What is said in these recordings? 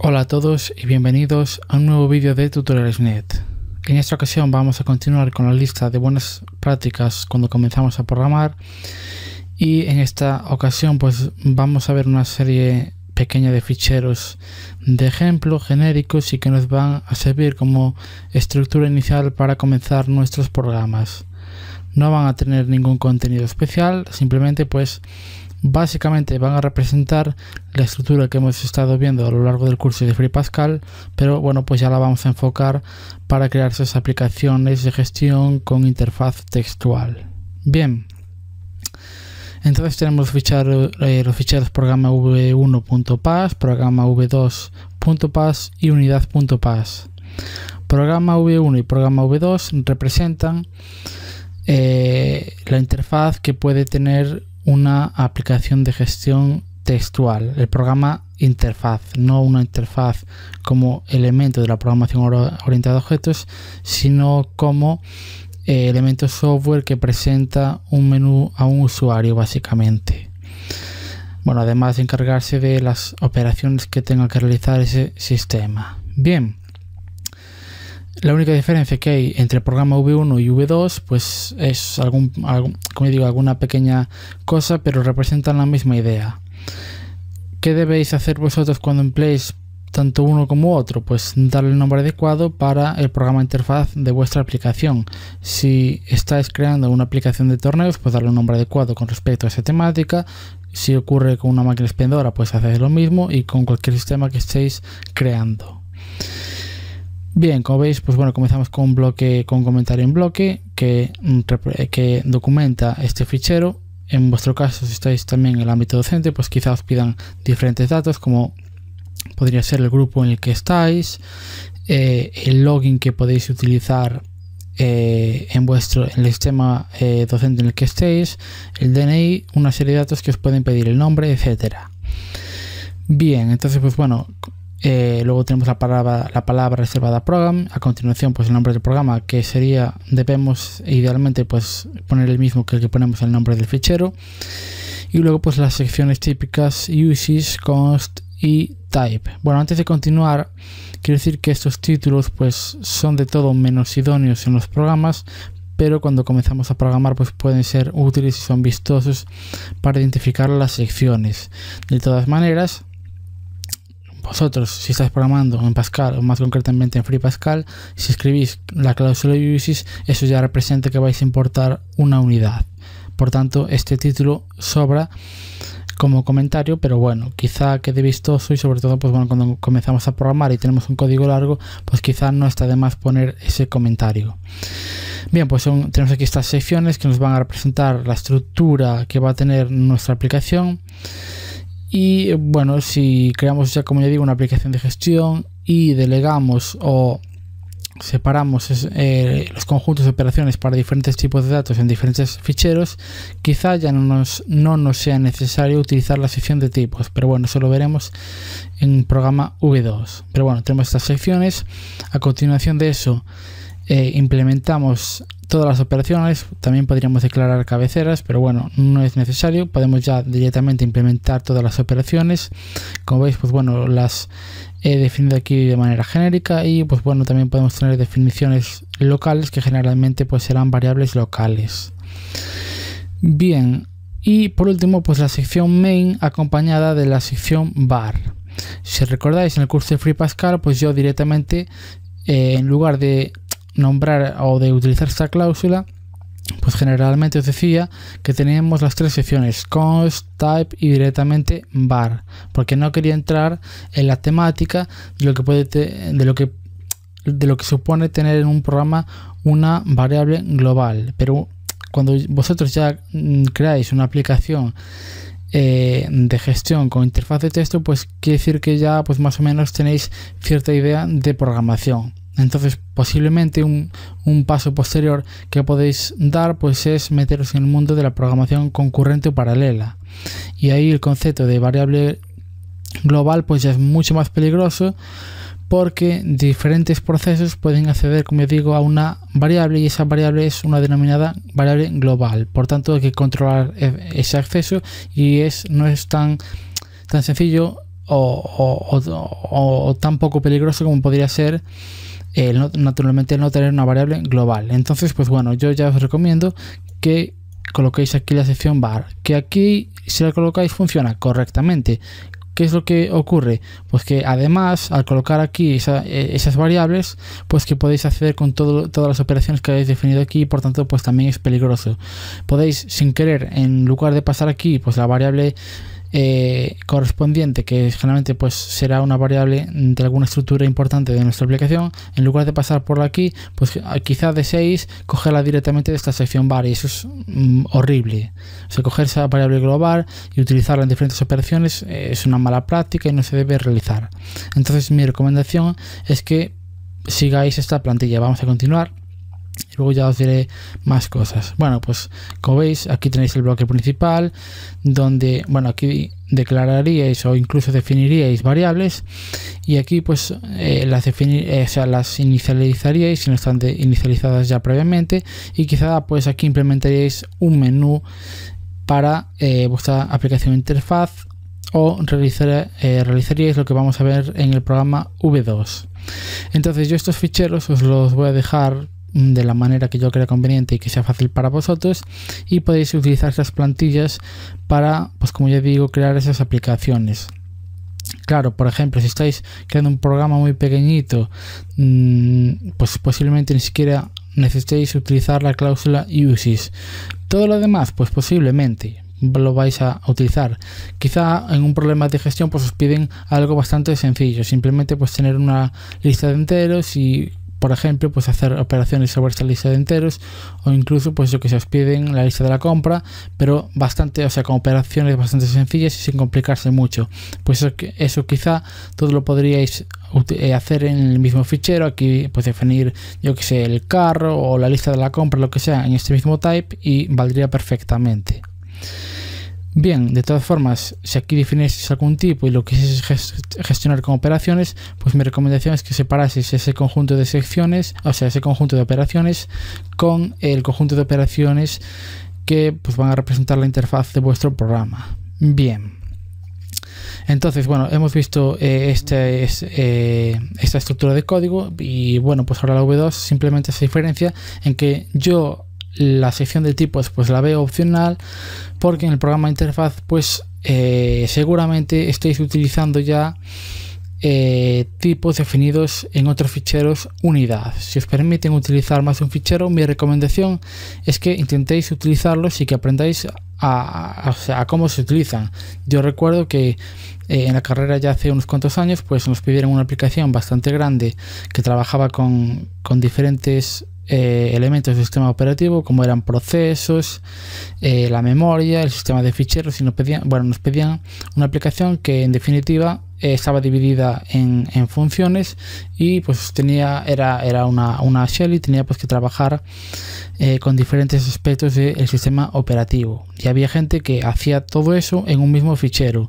Hola a todos y bienvenidos a un nuevo vídeo de Tutoriales.net. En esta ocasión vamos a continuar con la lista de buenas prácticas cuando comenzamos a programar, y en esta ocasión pues vamos a ver una serie pequeña de ficheros de ejemplo genéricos y que nos van a servir como estructura inicial para comenzar nuestros programas. No van a tener ningún contenido especial, simplemente pues básicamente van a representar la estructura que hemos estado viendo a lo largo del curso de Free Pascal, pero bueno, pues ya la vamos a enfocar para crear esas aplicaciones de gestión con interfaz textual. Bien, entonces tenemos los ficheros programa v1.pas, programa v2.pas y unidad.pas. Programa v1 y programa v2 representan la interfaz que puede tener una aplicación de gestión textual, el programa interfaz, no una interfaz como elemento de la programación orientada a objetos, sino como elemento software que presenta un menú a un usuario básicamente. Bueno, además de encargarse de las operaciones que tenga que realizar ese sistema. Bien, la única diferencia que hay entre programa V1 y V2 pues es alguna pequeña cosa, pero representan la misma idea. ¿Qué debéis hacer vosotros cuando empleéis tanto uno como otro? Pues darle el nombre adecuado para el programa interfaz de vuestra aplicación. Si estáis creando una aplicación de torneos, pues darle un nombre adecuado con respecto a esa temática. Si ocurre con una máquina expendedora, pues hacéis lo mismo, y con cualquier sistema que estéis creando. Bien, como veis, pues bueno, comenzamos con un bloque, con un comentario en bloque que documenta este fichero. En vuestro caso, si estáis también en el ámbito docente, pues quizá os pidan diferentes datos, como podría ser el grupo en el que estáis, el login que podéis utilizar en el sistema docente en el que estéis, el DNI, una serie de datos que os pueden pedir, el nombre, etcétera. Bien, entonces pues bueno, luego tenemos la palabra reservada program. A continuación pues el nombre del programa, que debemos idealmente pues poner el mismo que el que ponemos en el nombre del fichero, y luego pues las secciones típicas uses, const y type. Bueno, antes de continuar, quiero decir que estos títulos pues son de todo menos idóneos en los programas, pero cuando comenzamos a programar pues pueden ser útiles y son vistosos para identificar las secciones. De todas maneras, vosotros, si estáis programando en Pascal, o más concretamente en Free Pascal, si escribís la cláusula uses, eso ya representa que vais a importar una unidad. Por tanto, este título sobra como comentario, pero bueno, quizá quede vistoso, y sobre todo pues bueno, cuando comenzamos a programar y tenemos un código largo, pues quizá no está de más poner ese comentario. Bien, pues tenemos aquí estas secciones que nos van a representar la estructura que va a tener nuestra aplicación. Y bueno, si creamos ya, como ya digo, una aplicación de gestión y delegamos o separamos los conjuntos de operaciones para diferentes tipos de datos en diferentes ficheros, quizá ya no nos sea necesario utilizar la sección de tipos, pero bueno, eso lo veremos en programa V2. Pero bueno, tenemos estas secciones. A continuación de eso implementamos todas las operaciones. También podríamos declarar cabeceras, pero bueno, no es necesario. Podemos ya directamente implementar todas las operaciones. Como veis, pues bueno, las he definido aquí de manera genérica, y pues bueno, también podemos tener definiciones locales que generalmente pues serán variables locales. Bien, y por último pues la sección main acompañada de la sección var. Si recordáis, en el curso de Free Pascal pues yo directamente en lugar de nombrar o de utilizar esta cláusula, pues generalmente os decía que teníamos las tres secciones, const, type y directamente var, porque no quería entrar en la temática de lo que supone tener en un programa una variable global. Pero cuando vosotros ya creáis una aplicación de gestión con interfaz de texto, pues quiere decir que ya pues más o menos tenéis cierta idea de programación. Entonces posiblemente un paso posterior que podéis dar pues es meteros en el mundo de la programación concurrente o paralela, y ahí el concepto de variable global pues ya es mucho más peligroso, porque diferentes procesos pueden acceder, como digo, a una variable, y esa variable es una denominada variable global. Por tanto, hay que controlar ese acceso, y no es tan sencillo o tan poco peligroso como podría ser naturalmente no tener una variable global. Entonces, pues bueno, yo ya os recomiendo que coloquéis aquí la sección var, que aquí si la colocáis funciona correctamente. ¿Qué es lo que ocurre? Pues que además al colocar aquí esas variables, pues que podéis acceder con todas las operaciones que habéis definido aquí, y por tanto pues también es peligroso. Podéis sin querer, en lugar de pasar aquí pues la variable correspondiente, que generalmente pues será una variable de alguna estructura importante de nuestra aplicación, en lugar de pasar por aquí, pues quizá deseéis cogerla directamente de esta sección var, y eso es horrible. O sea, coger esa variable global y utilizarla en diferentes operaciones es una mala práctica y no se debe realizar. Entonces mi recomendación es que sigáis esta plantilla. Vamos a continuar y luego ya os diré más cosas. Bueno, pues como veis, aquí tenéis el bloque principal, donde, bueno, aquí declararíais o incluso definiríais variables, y aquí pues las inicializaríais si no están inicializadas ya previamente, y quizá pues aquí implementaríais un menú para vuestra aplicación interfaz, o realizaríais lo que vamos a ver en el programa V2. Entonces yo estos ficheros os los voy a dejar de la manera que yo crea conveniente y que sea fácil para vosotros, y podéis utilizar estas plantillas para, pues como ya digo, crear esas aplicaciones. Claro, por ejemplo, si estáis creando un programa muy pequeñito, pues posiblemente ni siquiera necesitéis utilizar la cláusula uses. Todo lo demás, pues posiblemente lo vais a utilizar. Quizá en un problema de gestión pues os piden algo bastante sencillo, simplemente pues tener una lista de enteros y, por ejemplo, pues hacer operaciones sobre esta lista de enteros, o incluso pues yo que se os piden la lista de la compra, pero bastante, o sea, con operaciones bastante sencillas y sin complicarse mucho. Pues eso quizá todo lo podríais hacer en el mismo fichero. Aquí pues definir, yo que sé, el carro o la lista de la compra, lo que sea, en este mismo type, y valdría perfectamente. Bien, de todas formas, si aquí definieseis algún tipo y lo quisieseis gestionar con operaciones, pues mi recomendación es que separaseis ese conjunto de secciones, o sea, ese conjunto de operaciones, con el conjunto de operaciones que pues van a representar la interfaz de vuestro programa. Bien. Entonces, bueno, hemos visto esta estructura de código, y bueno, pues ahora la V2 simplemente se diferencia en que yo la sección de tipos pues la veo opcional, porque en el programa interfaz pues seguramente estéis utilizando ya tipos definidos en otros ficheros unidad. Si os permiten utilizar más de un fichero, mi recomendación es que intentéis utilizarlos y que aprendáis a cómo se utilizan. Yo recuerdo que en la carrera ya hace unos cuantos años pues nos pidieron una aplicación bastante grande que trabajaba con diferentes elementos del sistema operativo, como eran procesos, la memoria, el sistema de ficheros, y nos pedían una aplicación que en definitiva estaba dividida en funciones, y pues era una shell, y tenía pues que trabajar con diferentes aspectos del sistema operativo, y había gente que hacía todo eso en un mismo fichero,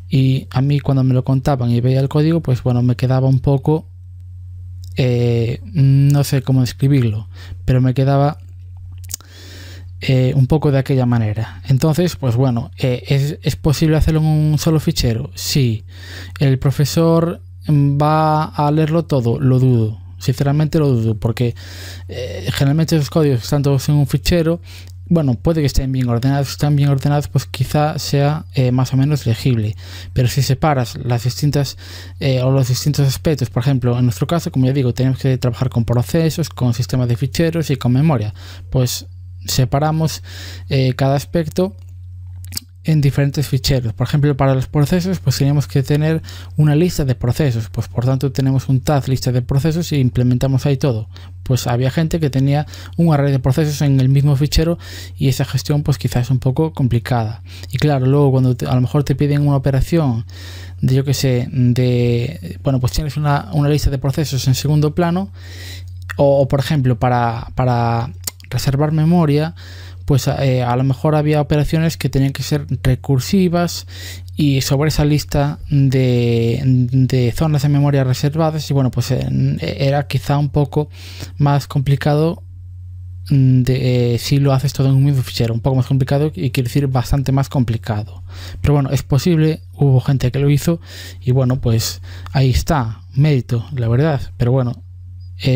y a mí cuando me lo contaban y veía el código, pues bueno, me quedaba un poco no sé cómo describirlo, pero me quedaba un poco de aquella manera. Entonces, pues bueno, ¿es posible hacerlo en un solo fichero? Sí. ¿El profesor va a leerlo todo? Lo dudo, sinceramente lo dudo, porque generalmente esos códigos están todos en un fichero. Bueno, puede que estén bien ordenados. Si están bien ordenados, pues quizá sea más o menos legible. Pero si separas las distintas o los distintos aspectos, por ejemplo, en nuestro caso, como ya digo, tenemos que trabajar con procesos, con sistemas de ficheros y con memoria. Pues separamos cada aspecto en diferentes ficheros. Por ejemplo, para los procesos pues tenemos que tener una lista de procesos, pues por tanto tenemos un tab lista de procesos y implementamos ahí todo. Pues había gente que tenía un array de procesos en el mismo fichero, y esa gestión pues quizás es un poco complicada. Y claro, luego cuando a lo mejor te piden una operación de, yo que sé, bueno, pues tienes una lista de procesos en segundo plano, o por ejemplo para reservar memoria, pues a lo mejor había operaciones que tenían que ser recursivas, y sobre esa lista de zonas de memoria reservadas, y bueno, pues era quizá un poco más complicado si lo haces todo en un mismo fichero, un poco más complicado, y quiere decir bastante más complicado. Pero bueno, es posible hubo gente que lo hizo y bueno, pues ahí está, mérito, la verdad. Pero bueno,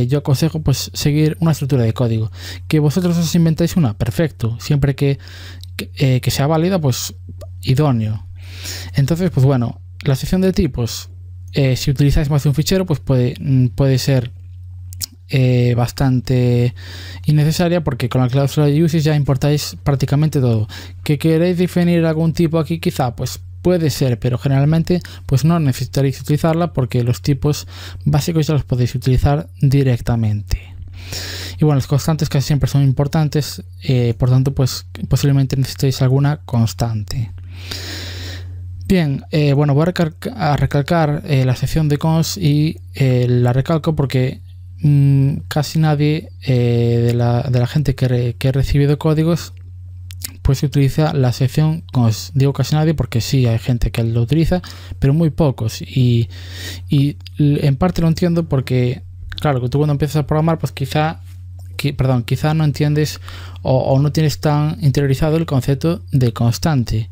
yo aconsejo pues seguir una estructura de código. Que vosotros os inventáis una, perfecto, siempre que sea válida, pues idóneo. Entonces, pues bueno, la sección de tipos, si utilizáis más de un fichero, pues puede ser bastante innecesaria, porque con la cláusula de uses ya importáis prácticamente todo. ¿Que queréis definir algún tipo aquí? Quizá, pues puede ser, pero generalmente pues no necesitaréis utilizarla, porque los tipos básicos ya los podéis utilizar directamente. Y bueno, las constantes casi siempre son importantes, por tanto pues posiblemente necesitéis alguna constante. Bien, bueno, voy a recalcar la sección de cons y la recalco porque casi nadie de la gente que he recibido códigos pues utiliza la sección cons. Digo casi nadie porque sí hay gente que lo utiliza, pero muy pocos, y en parte lo entiendo porque claro, que tú cuando empiezas a programar pues quizá no entiendes o no tienes tan interiorizado el concepto de constante,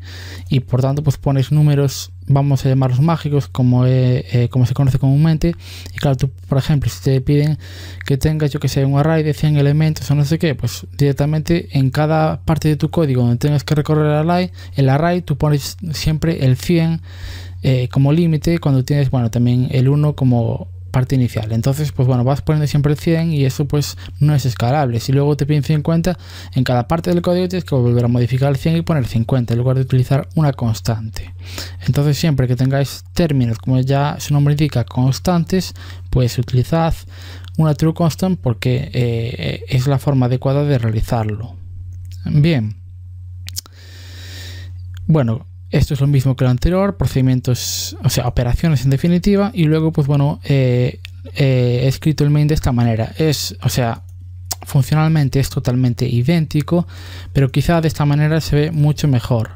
y por tanto pues pones números, vamos a llamarlos mágicos, como se conoce comúnmente. Y claro, tú por ejemplo, si te piden que tengas, yo que sé, un array de 100 elementos o no sé qué, pues directamente en cada parte de tu código donde tengas que recorrer el array tú pones siempre el 100 como límite, cuando tienes, bueno, también el 1 como parte inicial. Entonces pues bueno, vas poniendo siempre el 100 y eso pues no es escalable. Si luego te piden 50, en cada parte del código tienes que volver a modificar el 100 y poner 50 en lugar de utilizar una constante. Entonces siempre que tengáis términos, como ya su nombre indica, constantes, pues utilizad una true constant, porque es la forma adecuada de realizarlo. Bien, bueno, esto es lo mismo que lo anterior, procedimientos, o sea, operaciones en definitiva. Y luego pues bueno, he escrito el main de esta manera. O sea, funcionalmente es totalmente idéntico, pero quizá de esta manera se ve mucho mejor.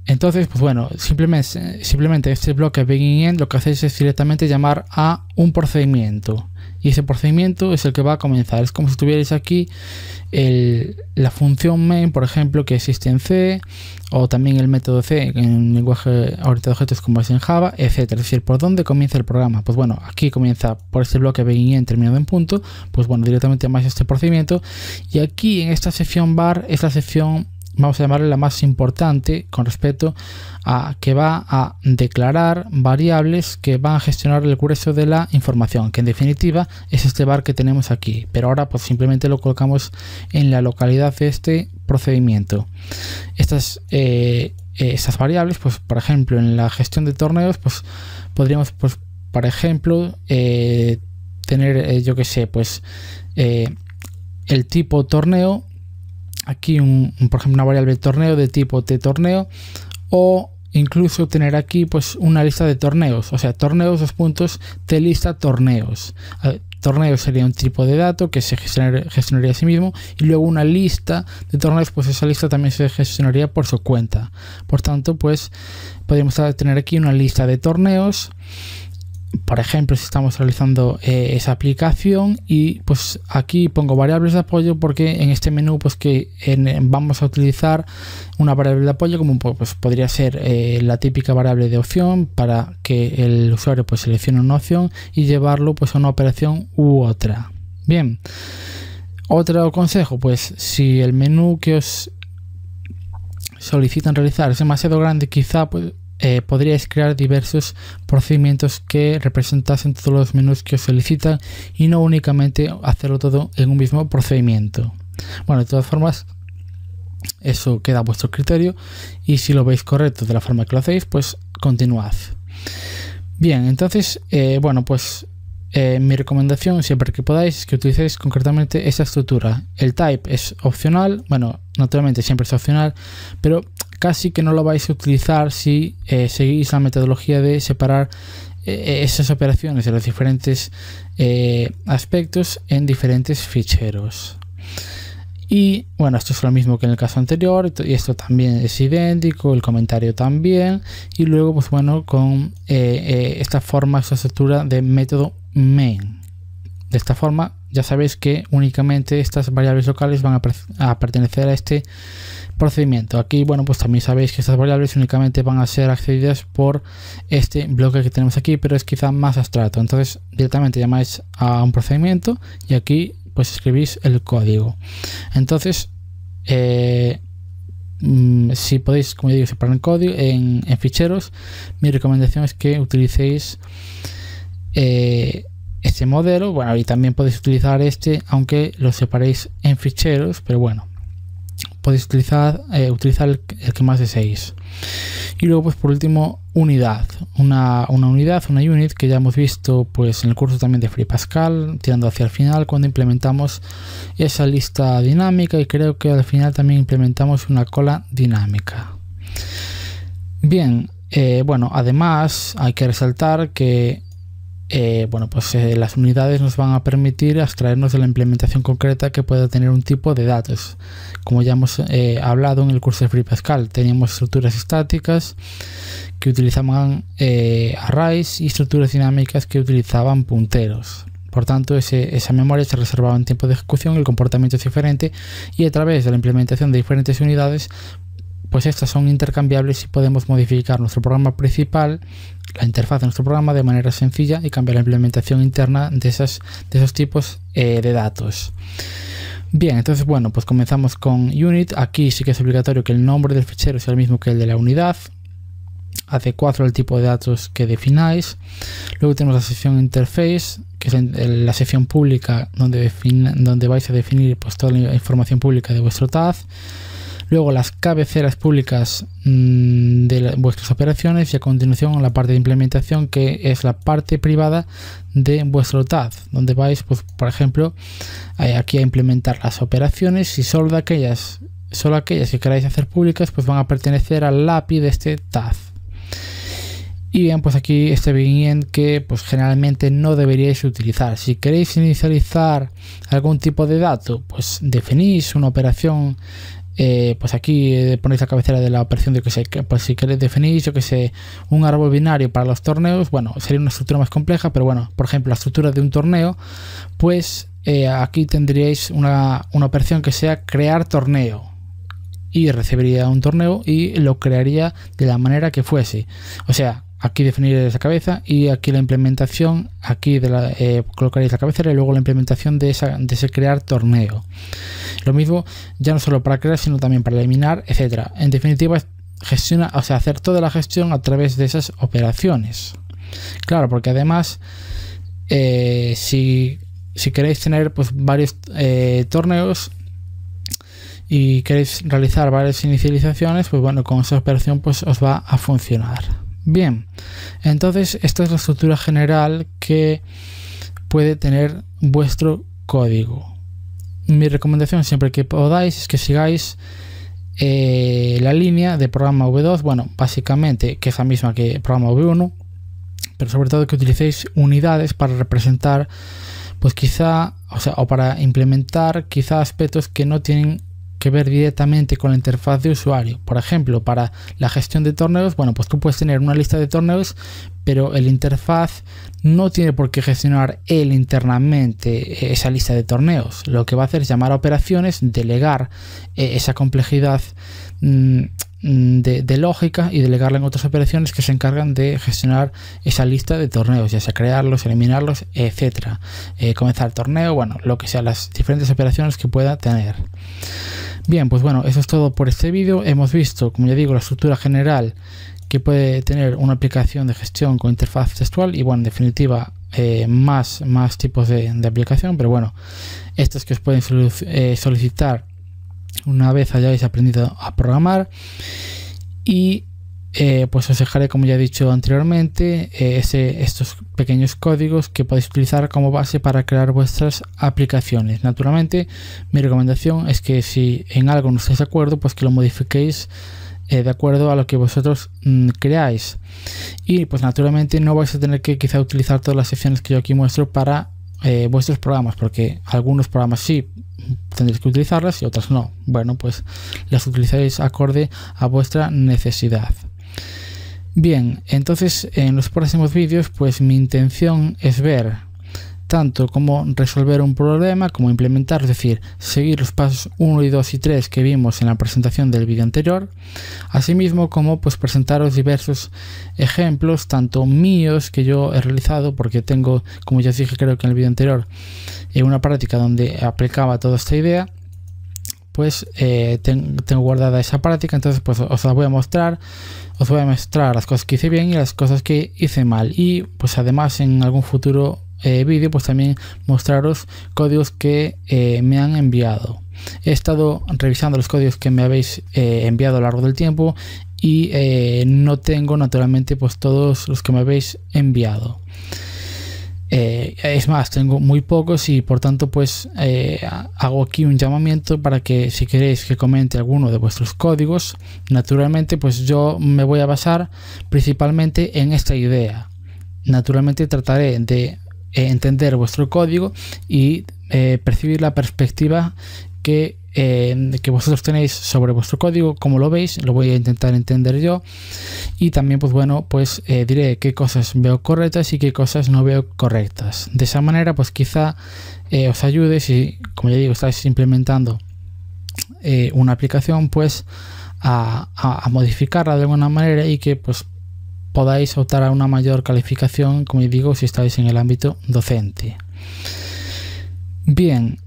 Entonces pues bueno, simplemente este bloque begin-end lo que hacéis es directamente llamar a un procedimiento, y ese procedimiento es el que va a comenzar. Es como si tuvierais aquí la función main, por ejemplo, que existe en C, o también el método C en un lenguaje orientado a objetos como es en Java, etcétera. Es decir, por dónde comienza el programa. Pues bueno, aquí comienza por este bloque begin terminado en punto. Pues bueno, directamente llamáis este procedimiento, y aquí en esta sección var es la sección, vamos a llamarle la más importante con respecto a que va a declarar variables que van a gestionar el grueso de la información, que en definitiva es este var que tenemos aquí, pero ahora pues simplemente lo colocamos en la localidad de este procedimiento. Estas variables, pues por ejemplo en la gestión de torneos, pues podríamos, pues por ejemplo, tener yo que sé, pues el tipo torneo. Aquí por ejemplo una variable torneo de tipo tTorneo, o incluso tener aquí pues una lista de torneos, o sea, torneos tlista torneos. Torneos sería un tipo de dato que se gestionaría a sí mismo, y luego una lista de torneos, pues esa lista también se gestionaría por su cuenta. Por tanto pues podríamos tener aquí una lista de torneos, por ejemplo, si estamos realizando esa aplicación, y pues aquí pongo variables de apoyo porque en este menú pues vamos a utilizar una variable de apoyo, como pues podría ser la típica variable de opción, para que el usuario pues seleccione una opción y llevarlo pues a una operación u otra. Bien, otro consejo, pues si el menú que os solicitan realizar es demasiado grande, quizá pues podríais crear diversos procedimientos que representasen todos los menús que os solicitan, y no únicamente hacerlo todo en un mismo procedimiento. Bueno, de todas formas, eso queda a vuestro criterio, y si lo veis correcto de la forma que lo hacéis, pues continuad. Bien, entonces, bueno, pues mi recomendación, siempre que podáis, es que utilicéis concretamente esta estructura. El type es opcional, bueno, naturalmente siempre es opcional, pero casi que no lo vais a utilizar si seguís la metodología de separar esas operaciones de los diferentes aspectos en diferentes ficheros. Y bueno, esto es lo mismo que en el caso anterior, y esto también es idéntico, el comentario también, y luego pues bueno, con esta estructura de método main. De esta forma ya sabéis que únicamente estas variables locales van a pertenecer a este procedimiento. Aquí, bueno, pues también sabéis que estas variables únicamente van a ser accedidas por este bloque que tenemos aquí, pero es quizá más abstracto. Entonces directamente llamáis a un procedimiento y aquí pues escribís el código. Entonces si podéis, como ya digo, separar el código en ficheros, mi recomendación es que utilicéis este modelo. Bueno, y también podéis utilizar este, aunque lo separéis en ficheros, pero bueno, podéis utilizar el que más deseéis. Y luego, pues por último, unidad. Una unit que ya hemos visto pues en el curso también de Free Pascal, tirando hacia el final, cuando implementamos esa lista dinámica, y creo que al final también implementamos una cola dinámica. Bien, bueno, además hay que resaltar que las unidades nos van a permitir abstraernos de la implementación concreta que pueda tener un tipo de datos. Como ya hemos hablado en el curso de Free Pascal, teníamos estructuras estáticas que utilizaban arrays y estructuras dinámicas que utilizaban punteros. Por tanto, esa memoria se reservaba en tiempo de ejecución, el comportamiento es diferente, y a través de la implementación de diferentes unidades, pues estas son intercambiables y podemos modificar nuestro programa principal, la interfaz de nuestro programa, de manera sencilla y cambiar la implementación interna de esos tipos de datos. Bien, entonces bueno, pues comenzamos con unit. Aquí sí que es obligatorio que el nombre del fichero sea el mismo que el de la unidad, adecuado al tipo de datos que defináis. Luego tenemos la sección interface, que es la sección pública donde vais a definir pues toda la información pública de vuestro TAD. Luego las cabeceras públicas de vuestras operaciones, y a continuación la parte de implementación, que es la parte privada de vuestro TAD, donde vais, pues, por ejemplo, aquí a implementar las operaciones, y solo aquellas que queráis hacer públicas pues van a pertenecer al API de este TAD. Y bien, pues aquí este begin que pues generalmente no deberíais utilizar. Si queréis inicializar algún tipo de dato, pues definís una operación. Pues aquí ponéis la cabecera de la operación de pues si queréis definir, yo que sé, un árbol binario para los torneos. Bueno, sería una estructura más compleja, pero bueno, por ejemplo, la estructura de un torneo, pues aquí tendríais una operación que sea crear torneo, y recibiría un torneo y lo crearía de la manera que fuese. O sea, aquí definir esa cabeza, y aquí la implementación, aquí colocaréis la cabecera y luego la implementación de ese crear torneo. Lo mismo ya no solo para crear, sino también para eliminar, etcétera. En definitiva, hacer toda la gestión a través de esas operaciones. Claro, porque además si queréis tener pues varios torneos y queréis realizar varias inicializaciones, pues bueno, con esa operación pues os va a funcionar. Bien, entonces esta es la estructura general que puede tener vuestro código. Mi recomendación siempre que podáis es que sigáis la línea de programa V2, bueno, básicamente que es la misma que programa V1, pero sobre todo que utilicéis unidades para representar, pues quizá, o para implementar quizá aspectos que no tienen que ver directamente con la interfaz de usuario. Por ejemplo, para la gestión de torneos, bueno, pues tú puedes tener una lista de torneos, pero el interfaz no tiene por qué gestionar él internamente esa lista de torneos. Lo que va a hacer es llamar a operaciones, delegar esa complejidad de lógica, y delegarla en otras operaciones que se encargan de gestionar esa lista de torneos, ya sea crearlos, eliminarlos, etcétera, comenzar el torneo, bueno, lo que sea, las diferentes operaciones que pueda tener. Bien, pues bueno, eso es todo por este vídeo. Hemos visto, como ya digo, la estructura general que puede tener una aplicación de gestión con interfaz textual, y bueno, en definitiva más tipos de aplicación, pero bueno, estos que os pueden solicitar una vez hayáis aprendido a programar. Y pues os dejaré, como ya he dicho anteriormente, estos pequeños códigos que podéis utilizar como base para crear vuestras aplicaciones. Naturalmente, mi recomendación es que si en algo no estáis de acuerdo, pues que lo modifiquéis de acuerdo a lo que vosotros creáis. Y pues naturalmente no vais a tener que quizá utilizar todas las secciones que yo aquí muestro para vuestros programas, porque algunos programas sí tendréis que utilizarlas y otras no. Bueno, pues las utilizáis acorde a vuestra necesidad. Bien, entonces en los próximos vídeos pues mi intención es ver tanto cómo resolver un problema, cómo implementar, es decir, seguir los pasos 1 y 2 y 3 que vimos en la presentación del vídeo anterior. Asimismo, como pues presentaros diversos ejemplos, tanto míos que yo he realizado, porque tengo, como ya os dije creo que en el vídeo anterior, una práctica donde aplicaba toda esta idea. Pues tengo guardada esa práctica, entonces pues os la voy a mostrar. Os voy a mostrar las cosas que hice bien y las cosas que hice mal, y pues además en algún futuro vídeo pues también mostraros códigos que me han enviado. He estado revisando los códigos que me habéis enviado a lo largo del tiempo y no tengo naturalmente pues todos los que me habéis enviado. Es más, tengo muy pocos y por tanto pues hago aquí un llamamiento para que si queréis que comente alguno de vuestros códigos, naturalmente pues yo me voy a basar principalmente en esta idea. Naturalmente trataré de entender vuestro código y percibir la perspectiva que vosotros tenéis sobre vuestro código, como lo veis, lo voy a intentar entender yo, y también pues bueno, pues diré qué cosas veo correctas y qué cosas no veo correctas. De esa manera pues quizá os ayude, si como ya digo estáis implementando una aplicación, pues a modificarla de alguna manera y que pues podáis optar a una mayor calificación, como digo, si estáis en el ámbito docente. Bien,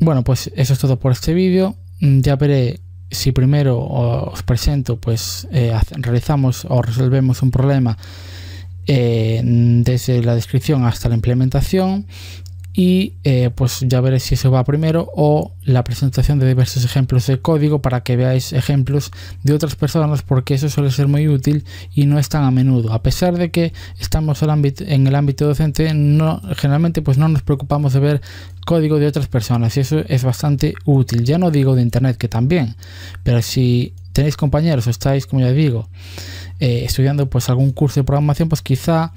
bueno, pues eso es todo por este vídeo. Ya veré si primero os presento, pues realizamos o resolvemos un problema desde la descripción hasta la implementación, y pues ya veré si eso va primero, o la presentación de diversos ejemplos de código para que veáis ejemplos de otras personas, porque eso suele ser muy útil y no es tan a menudo. A pesar de que estamos en el ámbito docente, generalmente pues no nos preocupamos de ver código de otras personas, y eso es bastante útil. Ya no digo de internet, que también, pero si tenéis compañeros o estáis, como ya digo, estudiando pues algún curso de programación, pues quizá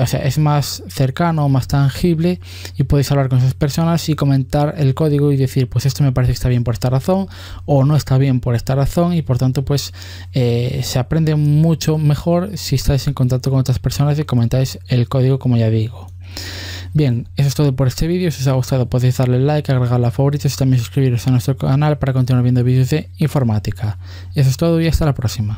o sea, es más cercano, más tangible, y podéis hablar con esas personas y comentar el código y decir pues esto me parece que está bien por esta razón o no está bien por esta razón, y por tanto pues se aprende mucho mejor si estáis en contacto con otras personas y comentáis el código, como ya digo. Bien, eso es todo por este vídeo. Si os ha gustado podéis darle like, agregarlo a favoritos y también suscribiros a nuestro canal para continuar viendo vídeos de informática. Eso es todo y hasta la próxima.